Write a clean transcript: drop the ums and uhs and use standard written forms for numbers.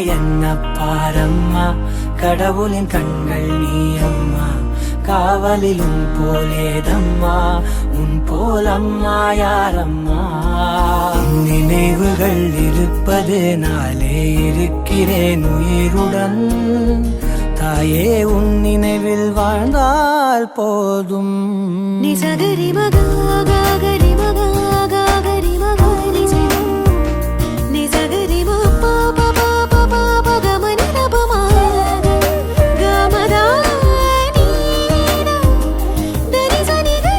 என்ன பாரம்மா, கடவுளின் கண்கள் நீ அம்மா, காவலிலும் போலேதம்மா, உன் போலம்மா யாரம்மா. நினைவுகள் இருப்பது நாளே இருக்கிறேன் உயிருடன், தாயே உன் நினைவில் வாழ்ந்தால் போதும். நிசகரி மகா